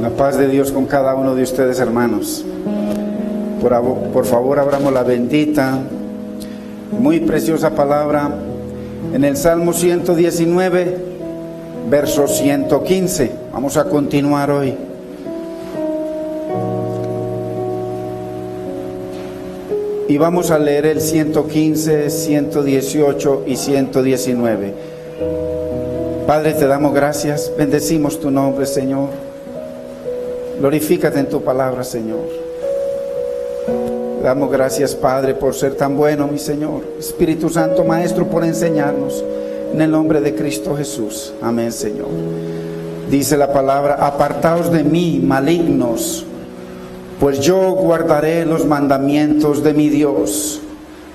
La paz de Dios con cada uno de ustedes, hermanos. Por favor, abramos la bendita, muy preciosa palabra en el Salmo 119, verso 115. Vamos a continuar hoy. Y vamos a leer el 115, 118 y 119. Padre, te damos gracias, bendecimos tu nombre, Señor. Glorifícate en tu palabra, Señor. Te damos gracias, Padre, por ser tan bueno, mi Señor. Espíritu Santo, Maestro, por enseñarnos. En el nombre de Cristo Jesús. Amén, Señor. Dice la palabra: apartaos de mí, malignos, pues yo guardaré los mandamientos de mi Dios.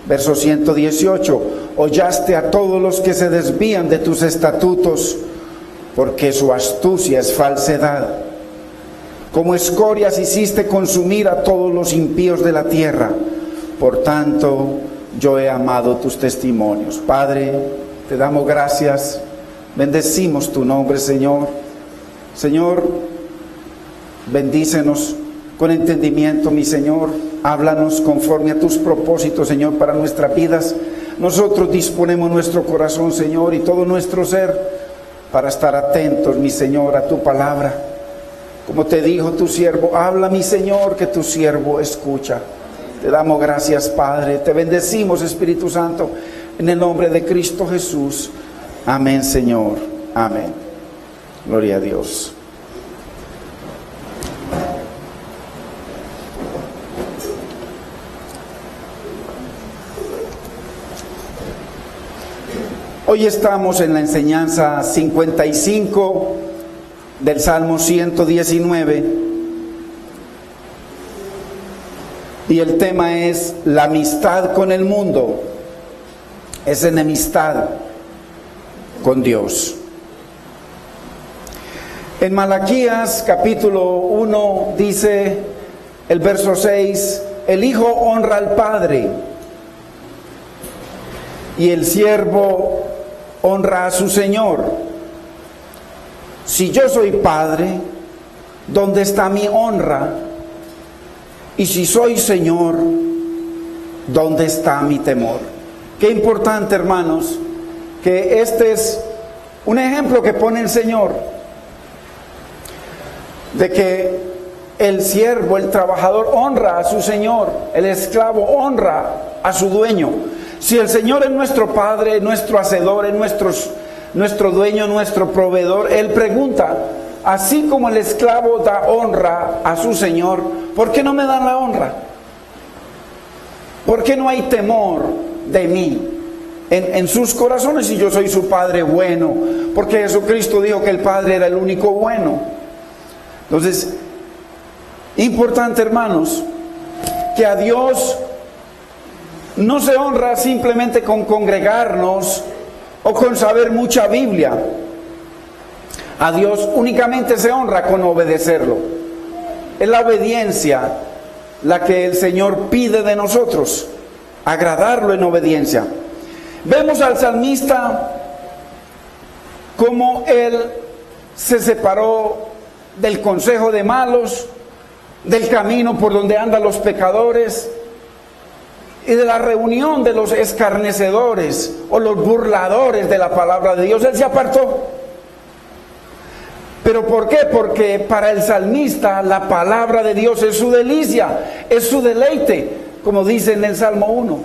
Verso 118: hollaste a todos los que se desvían de tus estatutos, porque su astucia es falsedad. Como escorias hiciste consumir a todos los impíos de la tierra. Por tanto, yo he amado tus testimonios. Padre, te damos gracias, bendecimos tu nombre, Señor. Señor, bendícenos con entendimiento, mi Señor. Háblanos conforme a tus propósitos, Señor, para nuestras vidas. Nosotros disponemos nuestro corazón, Señor, y todo nuestro ser para estar atentos, mi Señor, a tu palabra. Como te dijo tu siervo, habla, mi Señor, que tu siervo escucha. Te damos gracias, Padre. Te bendecimos, Espíritu Santo, en el nombre de Cristo Jesús. Amén, Señor. Amén. Gloria a Dios. Hoy estamos en la enseñanza 55 del Salmo 119 y el tema es la amistad con el mundo es enemistad con Dios. En Malaquías capítulo 1 dice el verso 6: el hijo honra al padre y el siervo honra a su señor. Si yo soy padre, ¿dónde está mi honra? Y si soy señor, ¿dónde está mi temor? Qué importante, hermanos, que este es un ejemplo que pone el Señor, de que el siervo, el trabajador, honra a su señor, el esclavo honra a su dueño. Si el Señor es nuestro Padre, nuestro Hacedor, es nuestro dueño, nuestro proveedor, Él pregunta, así como el esclavo da honra a su Señor, ¿por qué no me dan la honra? ¿Por qué no hay temor de mí en sus corazones si yo soy su Padre bueno? Porque Jesucristo dijo que el Padre era el único bueno. Entonces, importante, hermanos, que a Dios no se honra simplemente con congregarnos o con saber mucha Biblia. A Dios únicamente se honra con obedecerlo. Es la obediencia la que el Señor pide de nosotros, agradarlo en obediencia. Vemos al salmista como él se separó del consejo de malos, del camino por donde andan los pecadores y de la reunión de los escarnecedores o los burladores de la palabra de Dios. Él se apartó. ¿Pero por qué? Porque para el salmista la palabra de Dios es su delicia, es su deleite, como dice en el Salmo 1.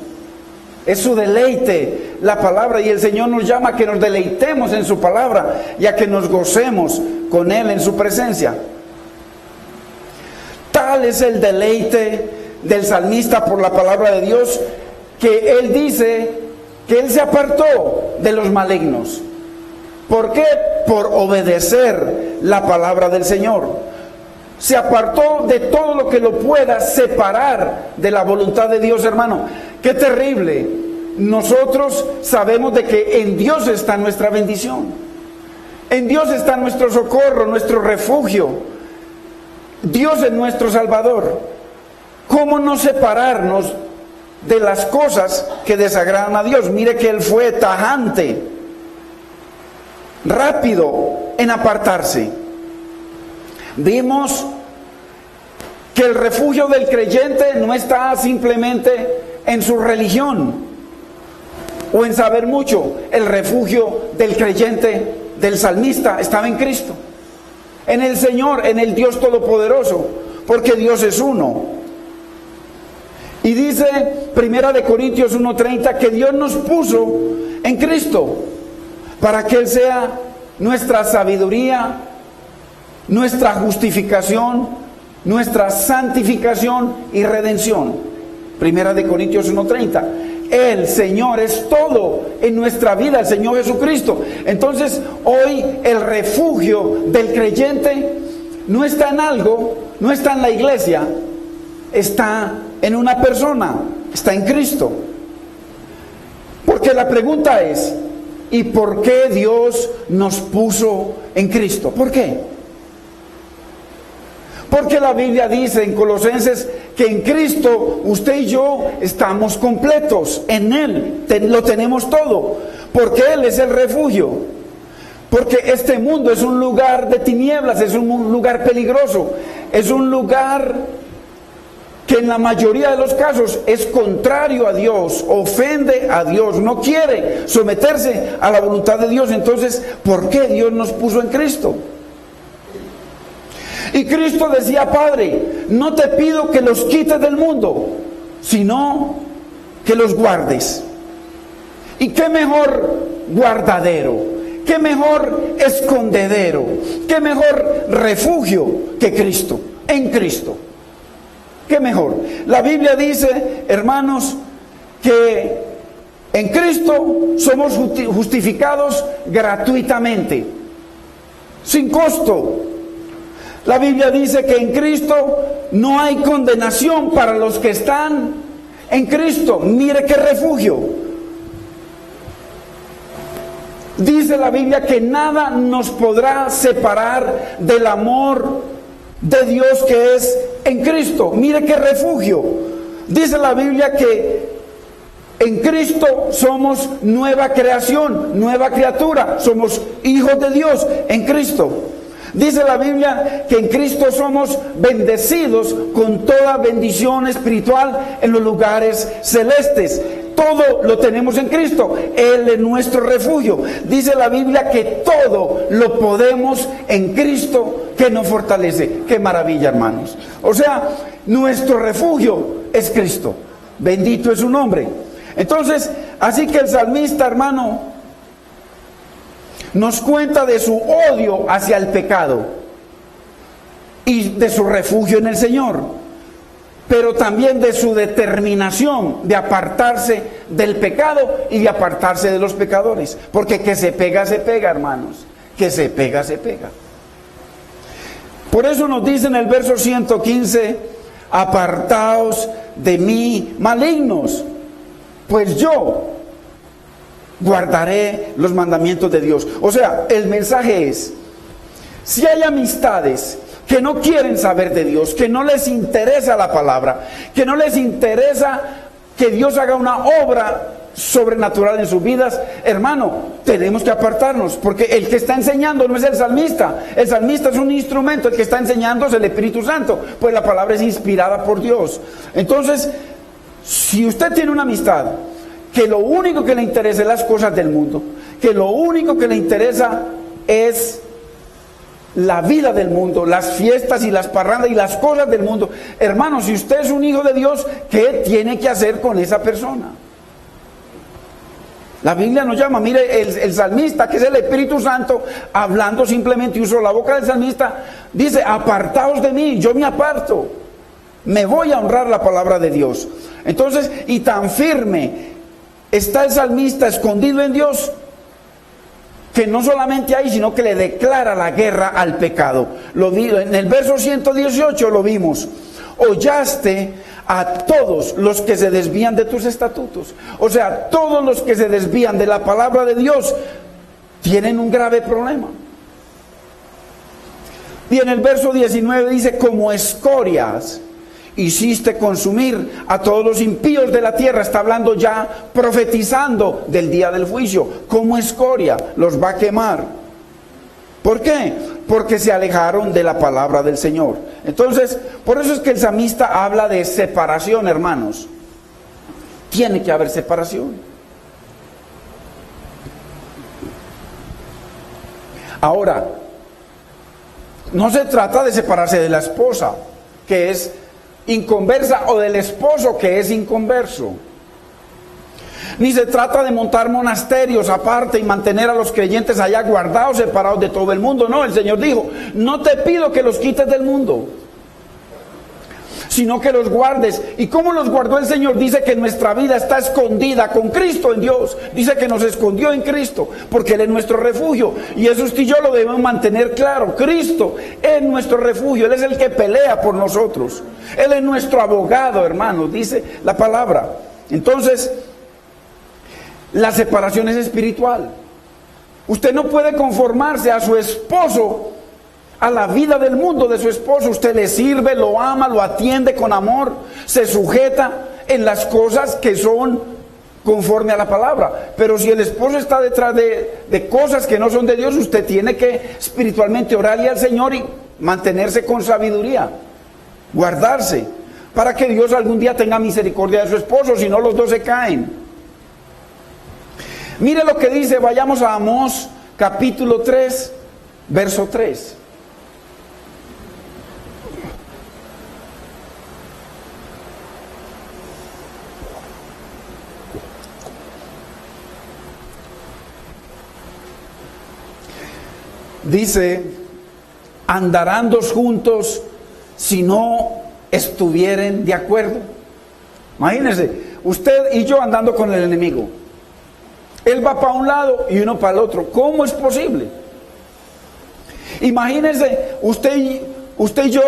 Es su deleite la palabra, y el Señor nos llama a que nos deleitemos en su palabra y a que nos gocemos con Él en su presencia. Tal es el deleite del salmista por la palabra de Dios, que él dice que él se apartó de los malignos. ¿Por qué? Por obedecer la palabra del Señor. Se apartó de todo lo que lo pueda separar de la voluntad de Dios, hermano. ¡Qué terrible! Nosotros sabemos de que en Dios está nuestra bendición. En Dios está nuestro socorro, nuestro refugio. Dios es nuestro Salvador. ¿Cómo no separarnos de las cosas que desagradan a Dios? Mire que Él fue tajante, rápido en apartarse. Vimos que el refugio del creyente no está simplemente en su religión o en saber mucho. El refugio del creyente, del salmista, estaba en Cristo, en el Señor, en el Dios Todopoderoso, porque Dios es uno. Y dice 1 Corintios 1:30 que Dios nos puso en Cristo para que Él sea nuestra sabiduría, nuestra justificación, nuestra santificación y redención. 1 Corintios 1:30. El Señor es todo en nuestra vida, el Señor Jesucristo. Entonces, hoy el refugio del creyente no está en algo, no está en la iglesia, está en una persona, está en Cristo. Porque la pregunta es, ¿y por qué Dios nos puso en Cristo? ¿Por qué? Porque la Biblia dice en Colosenses que en Cristo usted y yo estamos completos. En Él lo tenemos todo. Porque Él es el refugio. Porque este mundo es un lugar de tinieblas, es un lugar peligroso. Es un lugar que en la mayoría de los casos es contrario a Dios, ofende a Dios, no quiere someterse a la voluntad de Dios. Entonces, ¿por qué Dios nos puso en Cristo? Y Cristo decía: Padre, no te pido que los quites del mundo, sino que los guardes. ¿Y qué mejor guardadero? ¿Qué mejor escondedero? ¿Qué mejor refugio que Cristo? En Cristo. ¿Qué mejor? La Biblia dice, hermanos, que en Cristo somos justificados gratuitamente, sin costo. La Biblia dice que en Cristo no hay condenación para los que están en Cristo. Mire qué refugio. Dice la Biblia que nada nos podrá separar del amor de Dios que es en Cristo. Mire qué refugio. Dice la Biblia que en Cristo somos nueva creación, nueva criatura. Somos hijos de Dios en Cristo. Dice la Biblia que en Cristo somos bendecidos con toda bendición espiritual en los lugares celestes. Todo lo tenemos en Cristo. Él es nuestro refugio. Dice la Biblia que todo lo podemos en Cristo que nos fortalece. Qué maravilla, hermanos. O sea, nuestro refugio es Cristo. Bendito es su nombre. Entonces, así que el salmista, hermano, nos cuenta de su odio hacia el pecado y de su refugio en el Señor, pero también de su determinación de apartarse del pecado y de apartarse de los pecadores, porque que se pega, hermanos, que se pega, se pega. Por eso nos dice en el verso 115, apartaos de mí, malignos, pues yo guardaré los mandamientos de Dios. O sea, el mensaje es, si hay amistades que no quieren saber de Dios, que no les interesa la palabra, que no les interesa que Dios haga una obra sobrenatural en sus vidas, hermano, tenemos que apartarnos, porque el que está enseñando no es el salmista es un instrumento, el que está enseñando es el Espíritu Santo, pues la palabra es inspirada por Dios. Entonces, si usted tiene una amistad que lo único que le interesa es las cosas del mundo, que lo único que le interesa es la vida del mundo, las fiestas y las parrandas y las cosas del mundo, hermano, si usted es un hijo de Dios, ¿qué tiene que hacer con esa persona? La Biblia nos llama, mire, el salmista, que es el Espíritu Santo, hablando simplemente, usó la boca del salmista, dice: apartaos de mí, yo me aparto, me voy a honrar la palabra de Dios. Entonces, y tan firme está el salmista escondido en Dios, que no solamente ahí, sino que le declara la guerra al pecado. Lo vi, en el verso 118 lo vimos: hollaste a todos los que se desvían de tus estatutos. O sea, todos los que se desvían de la palabra de Dios tienen un grave problema. Y en el verso 19 dice: como escorias hiciste consumir a todos los impíos de la tierra. Está hablando ya, profetizando del día del juicio. Como escoria los va a quemar. ¿Por qué? porque se alejaron de la palabra del Señor. Entonces, por eso es que el salmista habla de separación, hermanos. Tiene que haber separación. Ahora, no se trata de separarse de la esposa, que es inconversa, o del esposo, que es inconverso. Ni se trata de montar monasterios aparte y mantener a los creyentes allá guardados, separados de todo el mundo. No, el Señor dijo, no te pido que los quites del mundo, sino que los guardes. ¿Y cómo los guardó el Señor? Dice que nuestra vida está escondida con Cristo en Dios. Dice que nos escondió en Cristo, porque Él es nuestro refugio. Y eso usted y yo lo debemos mantener claro. Cristo es nuestro refugio. Él es el que pelea por nosotros. Él es nuestro abogado, hermanos, dice la palabra. Entonces, la separación es espiritual. Usted no puede conformarse a su esposo, a la vida del mundo de su esposo. Usted le sirve, lo ama, lo atiende con amor, se sujeta en las cosas que son conforme a la palabra. Pero si el esposo está detrás de cosas que no son de Dios, usted tiene que espiritualmente orarle al Señor y mantenerse con sabiduría, guardarse, para que Dios algún día tenga misericordia de su esposo, si no los dos se caen. Mire lo que dice, vayamos a Amós capítulo 3, verso 3. Dice, andarán dos juntos si no estuvieren de acuerdo. Imagínense, usted y yo andando con el enemigo. Él va para un lado y uno para el otro. ¿Cómo es posible? Imagínense, usted y yo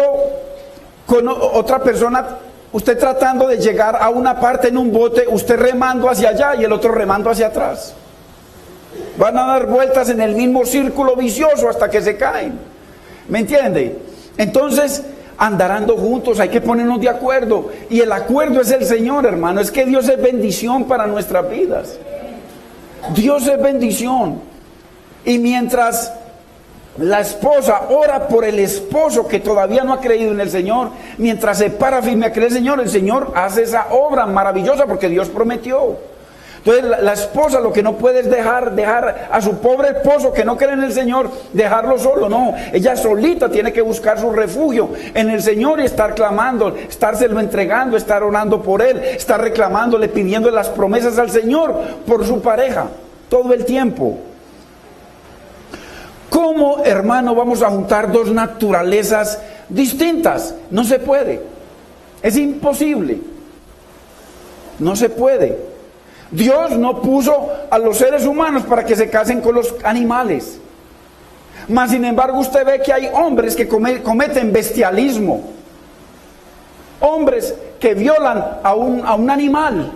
con otra persona, usted tratando de llegar a una parte en un bote, usted remando hacia allá y el otro remando hacia atrás. Van a dar vueltas en el mismo círculo vicioso hasta que se caen. ¿Me entiende? Entonces, andarán dos juntos, hay que ponernos de acuerdo. Y el acuerdo es el Señor, hermano. Es que Dios es bendición para nuestras vidas. Dios es bendición. Y mientras la esposa ora por el esposo que todavía no ha creído en el Señor, mientras se para firme a creer en el Señor hace esa obra maravillosa porque Dios prometió. Entonces la esposa lo que no puede es dejar a su pobre esposo que no cree en el Señor, dejarlo solo. No, ella solita tiene que buscar su refugio en el Señor y estar clamando, estárselo entregando, estar orando por él, estar reclamándole, pidiendo las promesas al Señor por su pareja todo el tiempo. ¿Cómo, hermano, vamos a juntar dos naturalezas distintas? No se puede. Es imposible. No se puede. Dios no puso a los seres humanos para que se casen con los animales. Mas, sin embargo, usted ve que hay hombres que cometen bestialismo. Hombres que violan a un animal.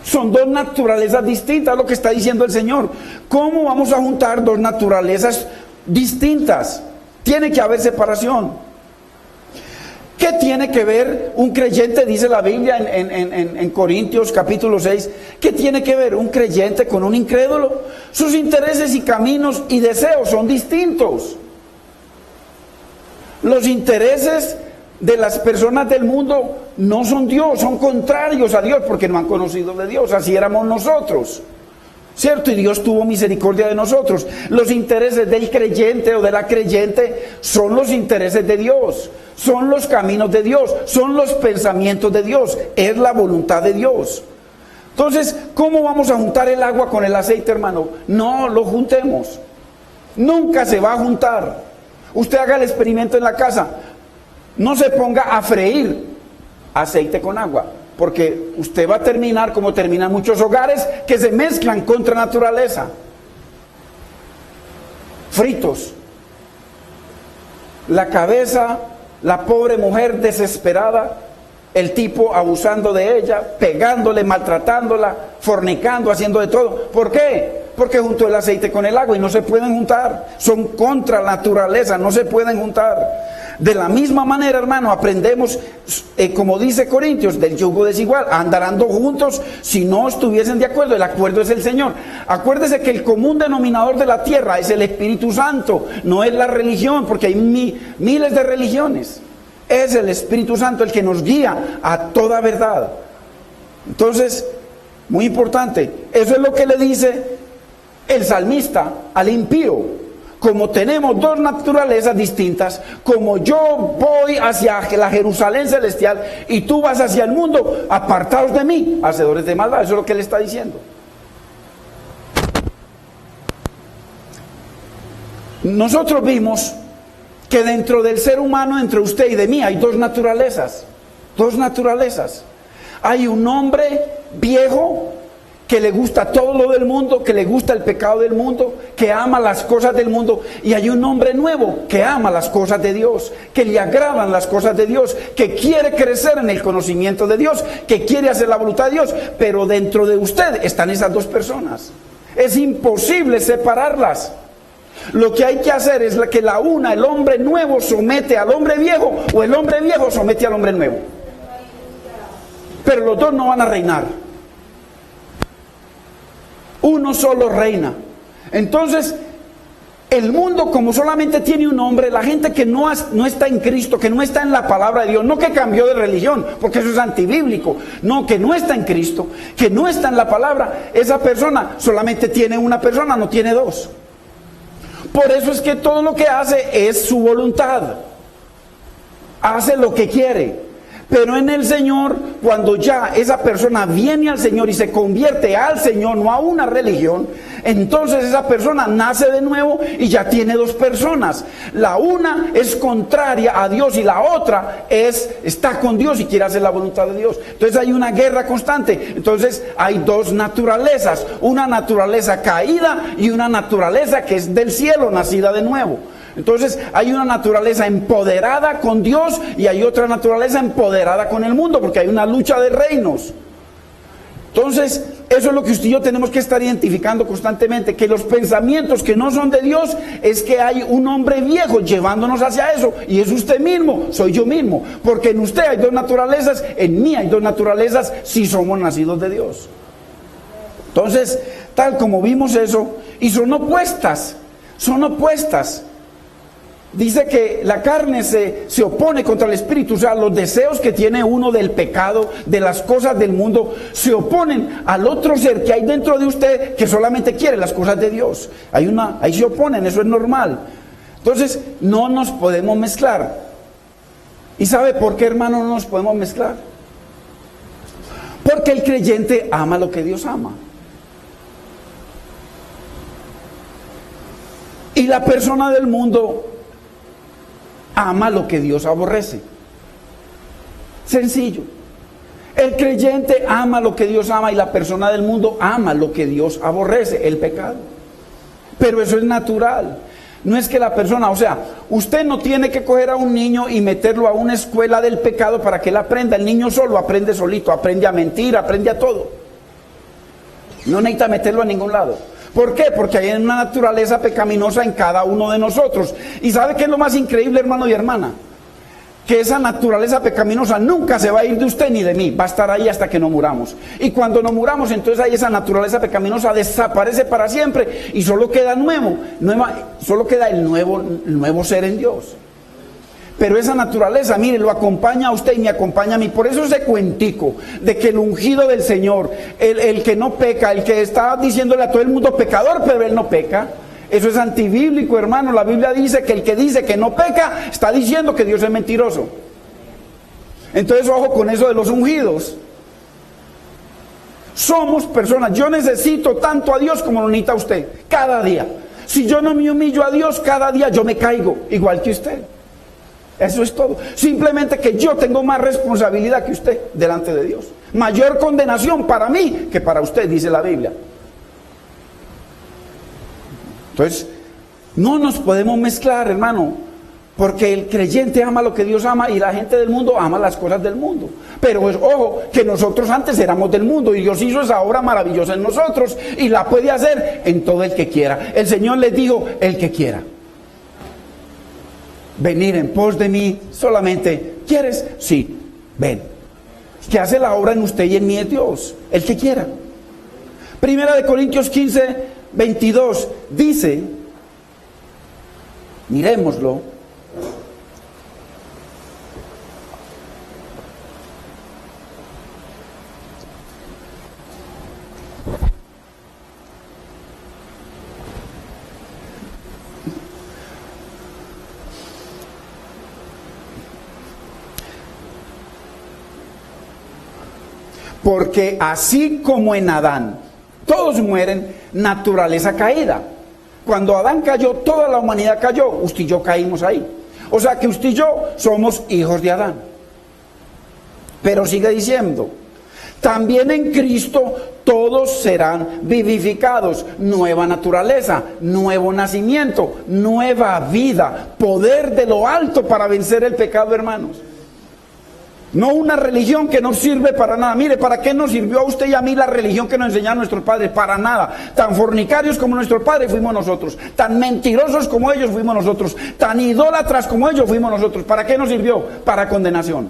Son dos naturalezas distintas, lo que está diciendo el Señor. ¿Cómo vamos a juntar dos naturalezas distintas? Tiene que haber separación. ¿Qué tiene que ver un creyente? Dice la Biblia en Corintios capítulo 6. ¿Qué tiene que ver un creyente con un incrédulo? Sus intereses y caminos y deseos son distintos. Los intereses de las personas del mundo no son Dios, son contrarios a Dios porque no han conocido de Dios. Así éramos nosotros, ¿cierto? Y Dios tuvo misericordia de nosotros. Los intereses del creyente o de la creyente son los intereses de Dios, son los caminos de Dios, son los pensamientos de Dios, es la voluntad de Dios. Entonces, ¿cómo vamos a juntar el agua con el aceite, hermano? No lo juntemos. Nunca se va a juntar. Usted haga el experimento en la casa. No se ponga a freír aceite con agua, porque usted va a terminar como terminan muchos hogares que se mezclan contra naturaleza. Fritos. La cabeza, la pobre mujer desesperada, el tipo abusando de ella, pegándole, maltratándola, fornicando, haciendo de todo. ¿Por qué? Porque juntó el aceite con el agua y no se pueden juntar. Son contra la naturaleza, no se pueden juntar. De la misma manera, hermano, aprendemos, como dice Corintios, del yugo desigual, andarán juntos si no estuviesen de acuerdo. El acuerdo es el Señor. Acuérdese que el común denominador de la tierra es el Espíritu Santo, no es la religión, porque hay miles de religiones. Es el Espíritu Santo el que nos guía a toda verdad. Entonces, muy importante, eso es lo que le dice el salmista al impío. Como tenemos dos naturalezas distintas, como yo voy hacia la Jerusalén celestial y tú vas hacia el mundo, apartaos de mí, hacedores de maldad. Eso es lo que él está diciendo. Nosotros vimos que dentro del ser humano, entre usted y de mí, hay dos naturalezas. Dos naturalezas. Hay un hombre viejo que le gusta todo lo del mundo, que le gusta el pecado del mundo, que ama las cosas del mundo, y hay un hombre nuevo que ama las cosas de Dios, que le agradan las cosas de Dios, que quiere crecer en el conocimiento de Dios, que quiere hacer la voluntad de Dios. Pero dentro de usted están esas dos personas. Es imposible separarlas. Lo que hay que hacer es que el hombre nuevo somete al hombre viejo, o el hombre viejo somete al hombre nuevo. Pero los dos no van a reinar. Uno solo reina. Entonces, el mundo, como solamente tiene un hombre, la gente que no está en Cristo, que no está en la palabra de Dios, no que cambió de religión, porque eso es antibíblico, no, que no está en Cristo, que no está en la palabra, esa persona solamente tiene una persona, no tiene dos. Por eso es que todo lo que hace es su voluntad, hace lo que quiere. Pero en el Señor, cuando ya esa persona viene al Señor y se convierte al Señor, no a una religión, entonces esa persona nace de nuevo y ya tiene dos personas. La una es contraria a Dios y la otra está con Dios y quiere hacer la voluntad de Dios. Entonces hay una guerra constante. Entonces hay dos naturalezas, una naturaleza caída y una naturaleza que es del cielo, nacida de nuevo. Entonces hay una naturaleza empoderada con Dios y hay otra naturaleza empoderada con el mundo, porque hay una lucha de reinos. Entonces eso es lo que usted y yo tenemos que estar identificando constantemente, que los pensamientos que no son de Dios es que hay un hombre viejo llevándonos hacia eso, y es usted mismo, soy yo mismo, porque en usted hay dos naturalezas, en mí hay dos naturalezas si somos nacidos de Dios. Entonces, tal como vimos eso, y son opuestas. Dice que la carne se opone contra el espíritu, o sea, los deseos que tiene uno del pecado, de las cosas del mundo, se oponen al otro ser que hay dentro de usted que solamente quiere las cosas de Dios. Ahí se oponen, eso es normal. Entonces, no nos podemos mezclar. ¿Y sabe por qué, hermano, no nos podemos mezclar? Porque el creyente ama lo que Dios ama. Y la persona del mundo ama lo que Dios aborrece. Sencillo. El creyente ama lo que Dios ama y la persona del mundo ama lo que Dios aborrece, el pecado. Pero eso es natural. No es que la persona, o sea, usted no tiene que coger a un niño y meterlo a una escuela del pecado para que él aprenda. El niño solo aprende solito, aprende a mentir, aprende a todo. No necesita meterlo a ningún lado. ¿Por qué? Porque hay una naturaleza pecaminosa en cada uno de nosotros. ¿Y sabe qué es lo más increíble, hermano y hermana? Que esa naturaleza pecaminosa nunca se va a ir de usted ni de mí. Va a estar ahí hasta que no muramos. Y cuando no muramos, entonces ahí esa naturaleza pecaminosa desaparece para siempre. Y solo queda solo queda el nuevo ser en Dios. Pero esa naturaleza, mire, lo acompaña a usted y me acompaña a mí. Por eso ese cuentico de que el ungido del Señor, el que no peca, el que está diciéndole a todo el mundo pecador, pero él no peca, eso es antibíblico, hermano. La Biblia dice que no peca, está diciendo que Dios es mentiroso. Entonces, ojo con eso de los ungidos. Somos personas, yo necesito tanto a Dios como lo necesita usted, cada día. Si yo no me humillo a Dios, cada día yo me caigo, igual que usted. Eso es todo. Simplemente que yo tengo más responsabilidad que usted delante de Dios. Mayor condenación para mí que para usted, dice la Biblia. Entonces, no nos podemos mezclar, hermano, porque el creyente ama lo que Dios ama y la gente del mundo ama las cosas del mundo. Pero ojo, que nosotros antes éramos del mundo y Dios hizo esa obra maravillosa en nosotros y la puede hacer en todo el que quiera. El Señor les dijo, el que quiera. venir en pos de mí, solamente, ¿quieres? Sí, ven. Que hace la obra en usted y en mí es Dios, el que quiera. Primera de Corintios 15, 22, dice, miremoslo, porque así como en Adán todos mueren, naturaleza caída. Cuando Adán cayó, toda la humanidad cayó. Usted y yo caímos ahí. O sea que usted y yo somos hijos de Adán. Pero sigue diciendo, también en Cristo todos serán vivificados. Nueva naturaleza, nuevo nacimiento, nueva vida, poder de lo alto para vencer el pecado, hermanos. No una religión que no sirve para nada. Mire, ¿para qué nos sirvió a usted y a mí la religión que nos enseñaron nuestros padres? Para nada. Tan fornicarios como nuestros padres fuimos nosotros. Tan mentirosos como ellos fuimos nosotros. Tan idólatras como ellos fuimos nosotros. ¿Para qué nos sirvió? Para condenación.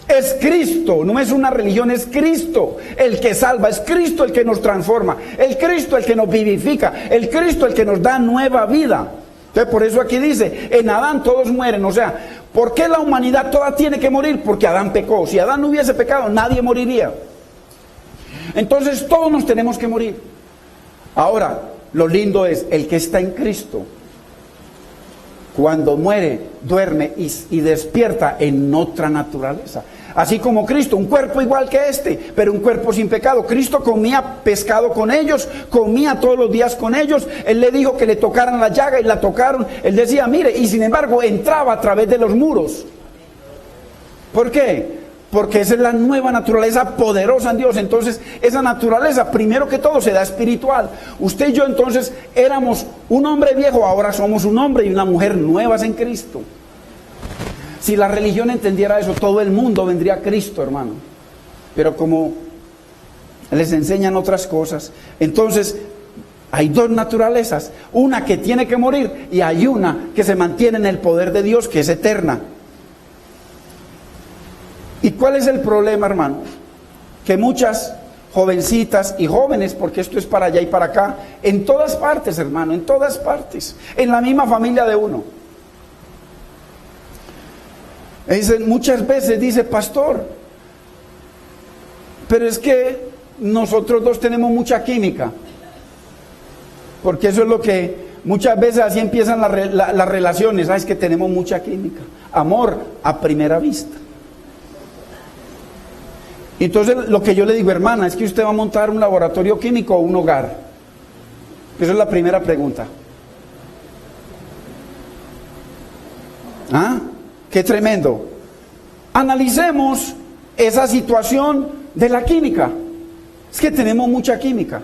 Es Cristo, no es una religión, es Cristo el que salva, es Cristo el que nos transforma, el Cristo el que nos vivifica, el Cristo el que nos da nueva vida. Entonces por eso aquí dice, en Adán todos mueren. O sea, ¿por qué la humanidad toda tiene que morir? Porque Adán pecó. Si Adán no hubiese pecado, nadie moriría. Entonces todos nos tenemos que morir. Ahora, lo lindo es, el que está en Cristo, cuando muere, duerme y despierta en otra naturaleza. Así como Cristo, un cuerpo igual que este, pero un cuerpo sin pecado. Cristo comía pescado con ellos, comía todos los días con ellos. Él le dijo que le tocaran la llaga y la tocaron. Él decía, mire, y sin embargo entraba a través de los muros. ¿Por qué? Porque esa es la nueva naturaleza poderosa en Dios. Entonces, esa naturaleza, primero que todo, se da espiritual. Usted y yo entonces éramos un hombre viejo, ahora somos un hombre y una mujer nuevas en Cristo. Si la religión entendiera eso, todo el mundo vendría a Cristo, hermano. Pero como les enseñan otras cosas, entonces hay dos naturalezas. Una que tiene que morir y hay una que se mantiene en el poder de Dios, que es eterna. ¿Y cuál es el problema, hermano? Que muchas jovencitas y jóvenes, porque esto es para allá y para acá, en todas partes, hermano, en todas partes, en la misma familia de uno. Dicen, muchas veces dice, pastor, pero es que nosotros dos tenemos mucha química. Porque eso es lo que muchas veces así empiezan las relaciones. ¿Sabes? Que tenemos mucha química. Amor a primera vista. Entonces lo que yo le digo, hermana, es que usted va a montar un laboratorio químico o un hogar. Esa es la primera pregunta. ¿Ah? Qué tremendo. Analicemos esa situación de la química. Es que tenemos mucha química.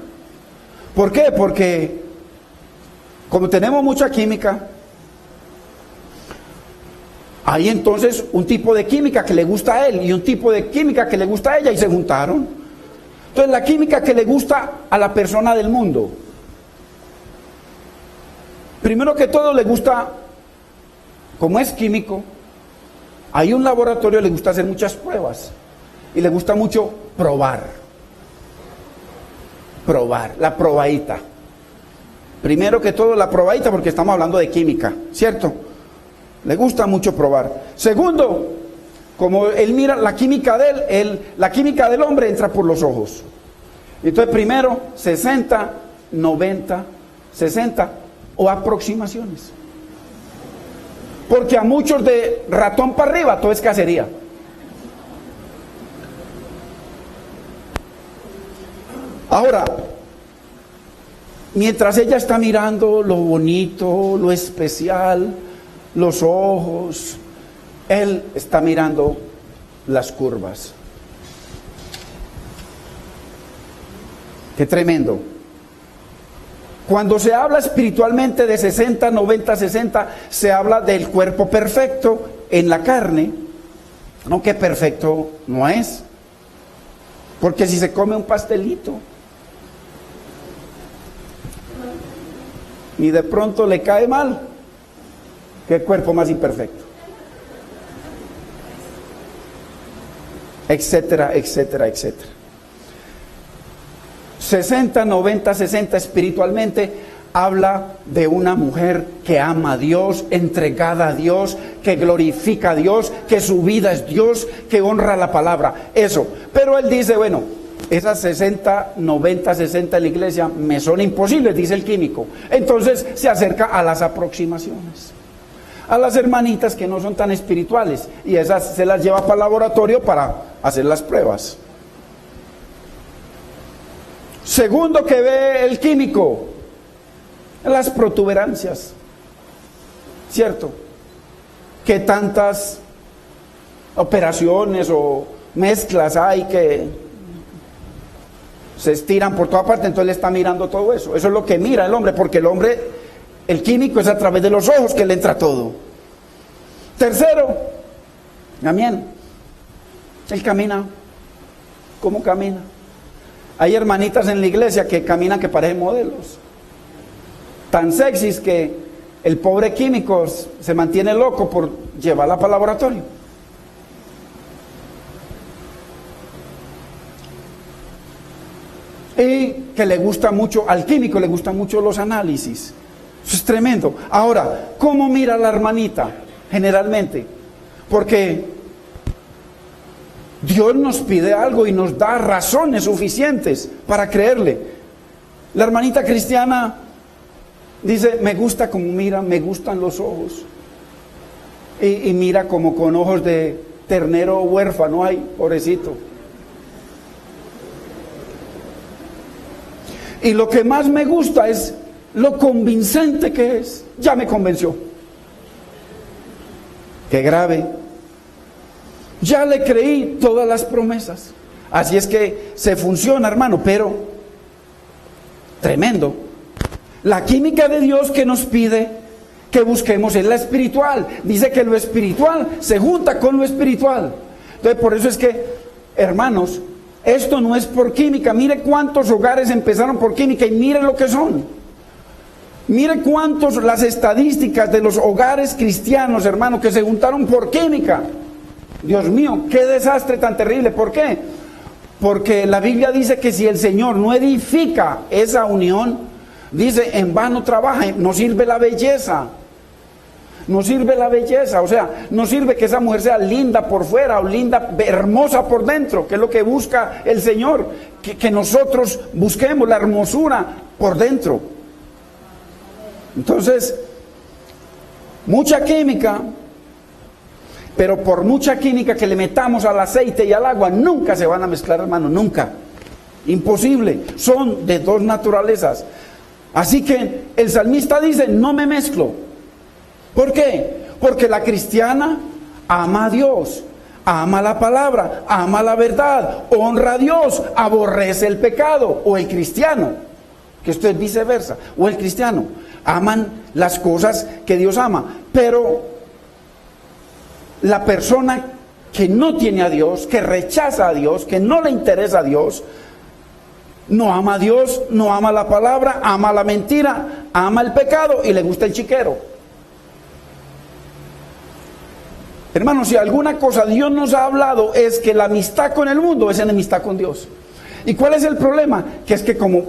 ¿Por qué? Porque como tenemos mucha química, hay entonces un tipo de química que le gusta a él y un tipo de química que le gusta a ella y se juntaron. Entonces la química que le gusta a la persona del mundo, primero que todo le gusta, como es químico, hay un laboratorio, le gusta hacer muchas pruebas y le gusta mucho probar, la probadita. Primero que todo la probadita, porque estamos hablando de química, ¿cierto? Le gusta mucho probar. Segundo, como él mira la química de él, la química del hombre entra por los ojos. Entonces primero 60, 90, 60 o aproximaciones. Porque a muchos de ratón para arriba todo es cacería. Ahora, mientras ella está mirando lo bonito, lo especial, los ojos, él está mirando las curvas. Qué tremendo. Cuando se habla espiritualmente de 60, 90, 60, se habla del cuerpo perfecto en la carne, aunque perfecto no es. Porque si se come un pastelito y de pronto le cae mal, Qué cuerpo más imperfecto. Etcétera, etcétera, etcétera. 60, 90, 60 espiritualmente habla de una mujer que ama a Dios, entregada a Dios, que glorifica a Dios, que su vida es Dios, que honra la palabra. Eso. Pero él dice, bueno, esas 60, 90, 60 en la iglesia me son imposibles, dice el químico. Entonces se acerca a las aproximaciones, a las hermanitas que no son tan espirituales, y esas se las lleva para el laboratorio para hacer las pruebas. Segundo que ve el químico, las protuberancias, ¿cierto? Que tantas operaciones o mezclas hay que se estiran por toda parte, entonces le está mirando todo eso. Eso es lo que mira el hombre, porque el hombre, el químico es a través de los ojos que le entra todo. Tercero, también, él camina. ¿Cómo camina? Hay hermanitas en la iglesia que caminan que parecen modelos, tan sexys que el pobre químico se mantiene loco por llevarla para el laboratorio. Y que le gusta mucho, al químico le gustan mucho los análisis. Eso es tremendo. Ahora, ¿cómo mira la hermanita? Generalmente, porque Dios nos pide algo y nos da razones suficientes para creerle. La hermanita cristiana dice, me gusta como mira, me gustan los ojos. Y mira como con ojos de ternero huérfano, ay, pobrecito. Y lo que más me gusta es lo convincente que es. Ya me convenció. Qué grave. Ya le creí todas las promesas. Así es que se funciona, hermano, pero tremendo. La química de Dios que nos pide que busquemos es la espiritual. Dice que lo espiritual se junta con lo espiritual. Entonces, por eso es que, hermanos, esto no es por química. Mire cuántos hogares empezaron por química y mire lo que son. Mire cuántos, las estadísticas de los hogares cristianos, hermanos, que se juntaron por química. Dios mío, qué desastre tan terrible. ¿Por qué? Porque la Biblia dice que si el Señor no edifica esa unión, dice, en vano trabaja, no sirve la belleza. No sirve la belleza, o sea, no sirve que esa mujer sea linda por fuera o linda, hermosa por dentro, que es lo que busca el Señor, que nosotros busquemos la hermosura por dentro. Entonces, mucha química, pero por mucha química que le metamos al aceite y al agua, nunca se van a mezclar, hermano, nunca. Imposible, son de dos naturalezas. Así que el salmista dice, no me mezclo. ¿Por qué? Porque la cristiana ama a Dios, ama la palabra, ama la verdad, honra a Dios, aborrece el pecado. O el cristiano, que esto es viceversa, o el cristiano, aman las cosas que Dios ama. Pero la persona que no tiene a Dios, que rechaza a Dios, que no le interesa a Dios, no ama a Dios, no ama la palabra, ama la mentira, ama el pecado y le gusta el chiquero. Hermanos, si alguna cosa Dios nos ha hablado es que la amistad con el mundo es enemistad con Dios. ¿Y cuál es el problema? Que es que como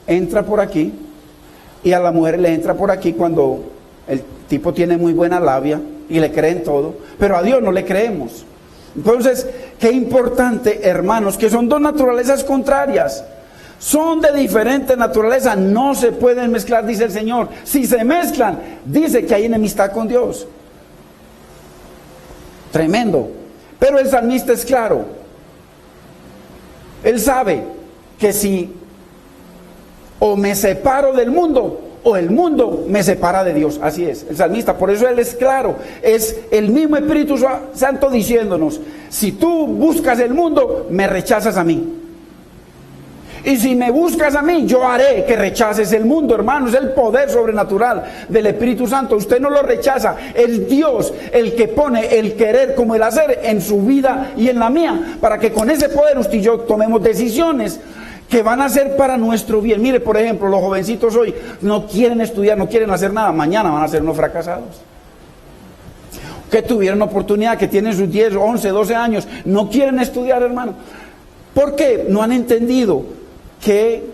entra por aquí y a la mujer le entra por aquí cuando el tipo tiene muy buena labia y le creen todo, pero a Dios no le creemos. Entonces, qué importante, hermanos, que son dos naturalezas contrarias. Son de diferente naturaleza, no se pueden mezclar, dice el Señor. Si se mezclan, dice que hay enemistad con Dios. Tremendo. Pero el salmista es claro. Él sabe que si o me separo del mundo o el mundo me separa de Dios. Así es, el salmista. Por eso él es claro. Es el mismo Espíritu Santo diciéndonos, si tú buscas el mundo, me rechazas a mí. Y si me buscas a mí, yo haré que rechaces el mundo, hermano. Es el poder sobrenatural del Espíritu Santo. Usted no lo rechaza. Es Dios el que pone el querer como el hacer en su vida y en la mía, para que con ese poder usted y yo tomemos decisiones que van a ser para nuestro bien. Mire, por ejemplo, los jovencitos hoy no quieren estudiar, no quieren hacer nada. Mañana van a ser unos fracasados. que tuvieron oportunidad, que tienen sus 10, 11, 12 años, no quieren estudiar, hermano. ¿Por qué? No han entendido que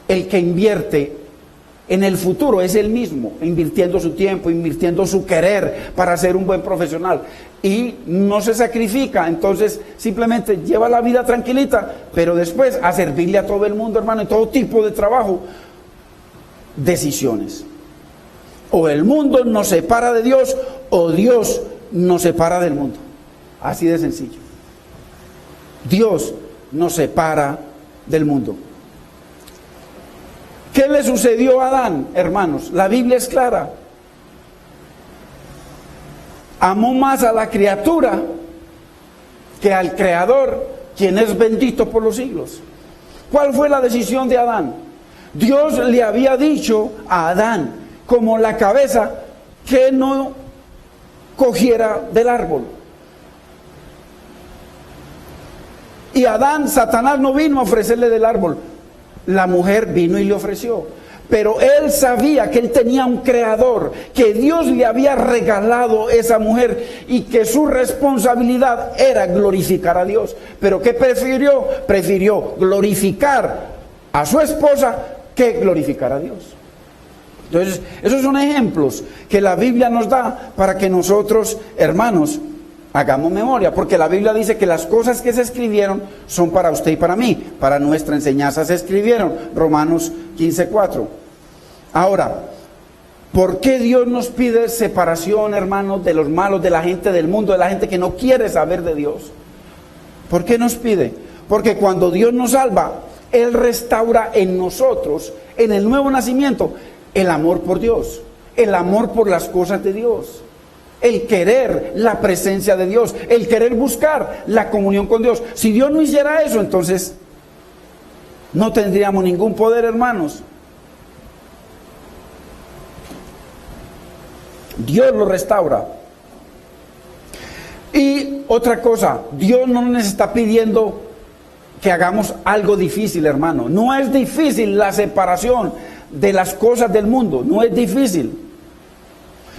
el que invierte en el futuro es él mismo, invirtiendo su tiempo, invirtiendo su querer para ser un buen profesional. Y no se sacrifica, entonces simplemente lleva la vida tranquilita, pero después a servirle a todo el mundo, hermano, en todo tipo de trabajo. Decisiones. O el mundo nos separa de Dios, o Dios nos separa del mundo. Así de sencillo. Dios nos separa del mundo. ¿Qué le sucedió a Adán, hermanos? La Biblia es clara. Amó más a la criatura que al Creador, quien es bendito por los siglos. ¿Cuál fue la decisión de Adán? Dios le había dicho a Adán, como la cabeza, que no cogiera del árbol. Y Adán, Satanás no vino a ofrecerle del árbol. La mujer vino y le ofreció. Pero él sabía que él tenía un creador, que Dios le había regalado esa mujer y que su responsabilidad era glorificar a Dios. Pero ¿qué prefirió? Prefirió glorificar a su esposa que glorificar a Dios. Entonces, esos son ejemplos que la Biblia nos da para que nosotros, hermanos, hagamos memoria, porque la Biblia dice que las cosas que se escribieron son para usted y para mí, para nuestra enseñanza se escribieron, Romanos 15:4. Ahora, ¿por qué Dios nos pide separación, hermanos, de los malos, de la gente del mundo, de la gente que no quiere saber de Dios? ¿Por qué nos pide? Porque cuando Dios nos salva, Él restaura en nosotros, en el nuevo nacimiento, el amor por Dios, el amor por las cosas de Dios. El querer la presencia de Dios, el querer buscar la comunión con Dios. Si Dios no hiciera eso, entonces no tendríamos ningún poder, hermanos. Dios lo restaura. Y otra cosa, Dios no nos está pidiendo que hagamos algo difícil, hermano. No es difícil la separación de las cosas del mundo, no es difícil,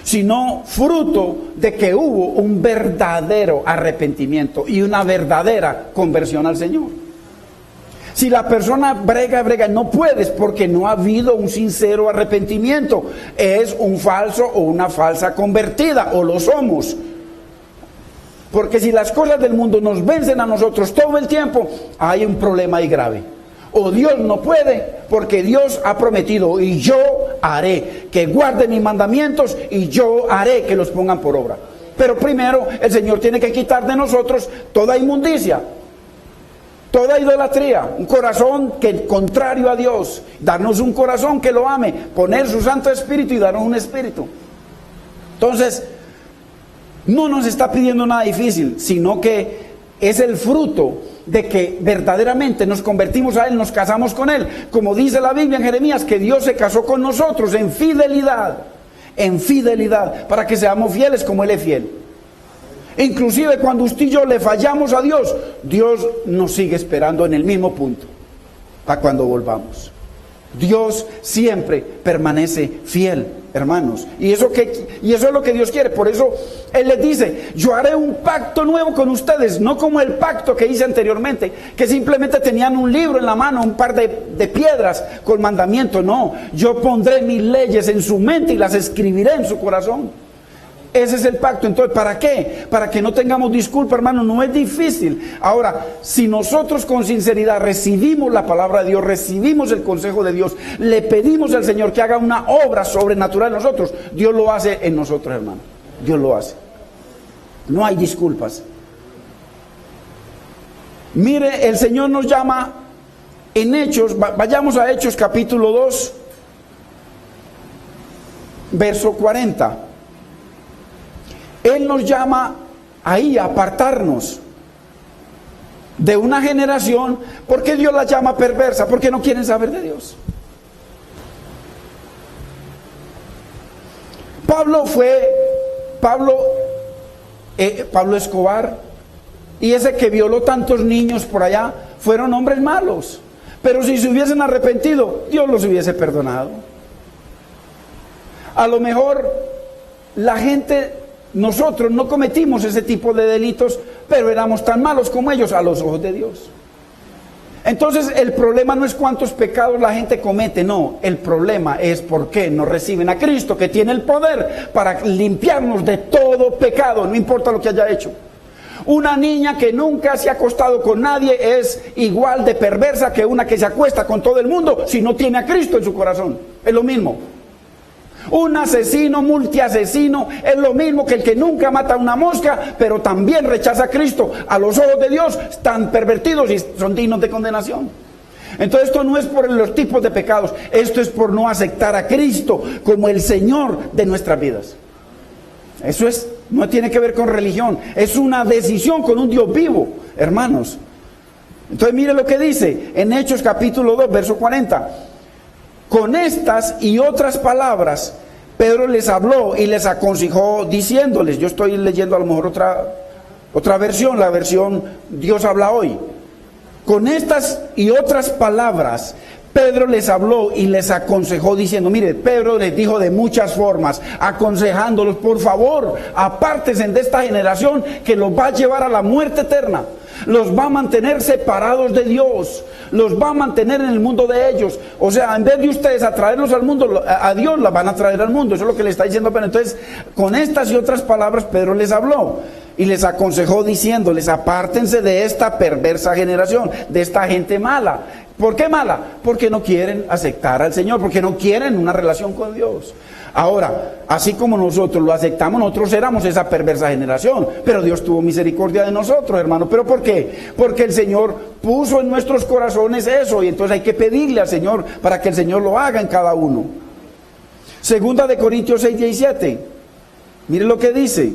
sino fruto de que hubo un verdadero arrepentimiento y una verdadera conversión al Señor. Si la persona brega, no puedes porque no ha habido un sincero arrepentimiento. Es un falso o una falsa convertida, o lo somos. Porque si las cosas del mundo nos vencen a nosotros todo el tiempo, hay un problema ahí grave. O Dios no puede, porque Dios ha prometido, y yo haré que guarden mis mandamientos, y yo haré que los pongan por obra. Pero primero el Señor tiene que quitar de nosotros toda inmundicia, toda idolatría, un corazón que contrario a Dios, darnos un corazón que lo ame, poner su Santo Espíritu y darnos un espíritu. Entonces, no nos está pidiendo nada difícil, sino que es el fruto de que verdaderamente nos convertimos a Él, nos casamos con Él. Como dice la Biblia en Jeremías, que Dios se casó con nosotros en fidelidad, para que seamos fieles como Él es fiel. Inclusive cuando usted y yo le fallamos a Dios, Dios nos sigue esperando en el mismo punto, para cuando volvamos. Dios siempre permanece fiel, hermanos, y eso es lo que Dios quiere. Por eso Él les dice: yo haré un pacto nuevo con ustedes, no como el pacto que hice anteriormente, que simplemente tenían un libro en la mano, un par de piedras con mandamientos. No, yo pondré mis leyes en su mente y las escribiré en su corazón. Ese es el pacto. Entonces, ¿para qué? Para que no tengamos disculpa, hermano. No es difícil. Ahora, si nosotros con sinceridad recibimos la palabra de Dios, recibimos el consejo de Dios, le pedimos al Señor que haga una obra sobrenatural en nosotros, Dios lo hace en nosotros, hermano. Dios lo hace. No hay disculpas. Mire, el Señor nos llama en Hechos, vayamos a Hechos capítulo 2, verso 40. Él nos llama ahí a apartarnos de una generación. ¿Por qué Dios la llama perversa? Porque no quieren saber de Dios. Pablo Escobar y ese que violó tantos niños por allá fueron hombres malos, pero si se hubiesen arrepentido, Dios los hubiese perdonado. A lo mejor la gente nosotros no cometimos ese tipo de delitos, pero éramos tan malos como ellos a los ojos de Dios. Entonces el problema no es cuántos pecados la gente comete, no, el problema es por qué no reciben a Cristo, que tiene el poder para limpiarnos de todo pecado, no importa lo que haya hecho. Una niña que nunca se ha acostado con nadie es igual de perversa que una que se acuesta con todo el mundo si no tiene a Cristo en su corazón, es lo mismo. Un asesino, multiasesino, es lo mismo que el que nunca mata una mosca, pero también rechaza a Cristo. A los ojos de Dios están pervertidos y son dignos de condenación. Entonces esto no es por los tipos de pecados, esto es por no aceptar a Cristo como el Señor de nuestras vidas. Eso es, no tiene que ver con religión, es una decisión con un Dios vivo, hermanos. Entonces mire lo que dice en Hechos capítulo 2, verso 40. Con estas y otras palabras, Pedro les habló y les aconsejó diciéndoles, yo estoy leyendo a lo mejor otra versión, la versión Dios habla hoy. Con estas y otras palabras, Pedro les habló y les aconsejó diciendo, mire, Pedro les dijo de muchas formas, aconsejándolos, por favor, apártense de esta generación que los va a llevar a la muerte eterna. Los va a mantener separados de Dios, los va a mantener en el mundo de ellos. O sea, en vez de ustedes atraerlos al mundo, a Dios la van a traer al mundo. Eso es lo que le está diciendo Pedro. Entonces, con estas y otras palabras, Pedro les habló y les aconsejó diciéndoles, apártense de esta perversa generación, de esta gente mala. ¿Por qué mala? Porque no quieren aceptar al Señor, porque no quieren una relación con Dios. Ahora, así como nosotros lo aceptamos, nosotros éramos esa perversa generación, pero Dios tuvo misericordia de nosotros, hermano. ¿Pero por qué? Porque el Señor puso en nuestros corazones eso, y entonces hay que pedirle al Señor para que el Señor lo haga en cada uno. Segunda de Corintios 6, 17. Mire lo que dice.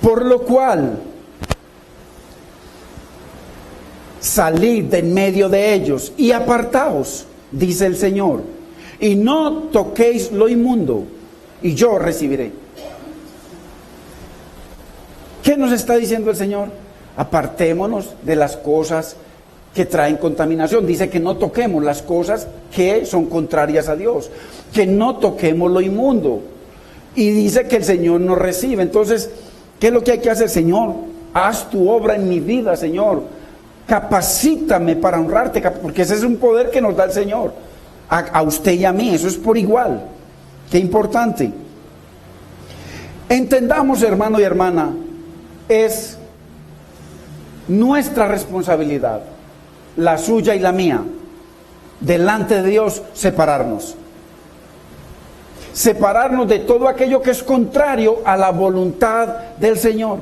Por lo cual, salid de en medio de ellos y apartaos, dice el Señor, y no toquéis lo inmundo, y yo recibiré. ¿Qué nos está diciendo el Señor? Apartémonos de las cosas que traen contaminación. Dice que no toquemos las cosas que son contrarias a Dios, que no toquemos lo inmundo. Y dice que el Señor nos recibe. Entonces, ¿qué es lo que hay que hacer? Señor, haz tu obra en mi vida, Señor. Capacítame para honrarte, porque ese es un poder que nos da el Señor. A usted y a mí, eso es por igual. Qué importante. Entendamos, hermano y hermana, es nuestra responsabilidad, la suya y la mía, delante de Dios, separarnos. Separarnos de todo aquello que es contrario a la voluntad del Señor.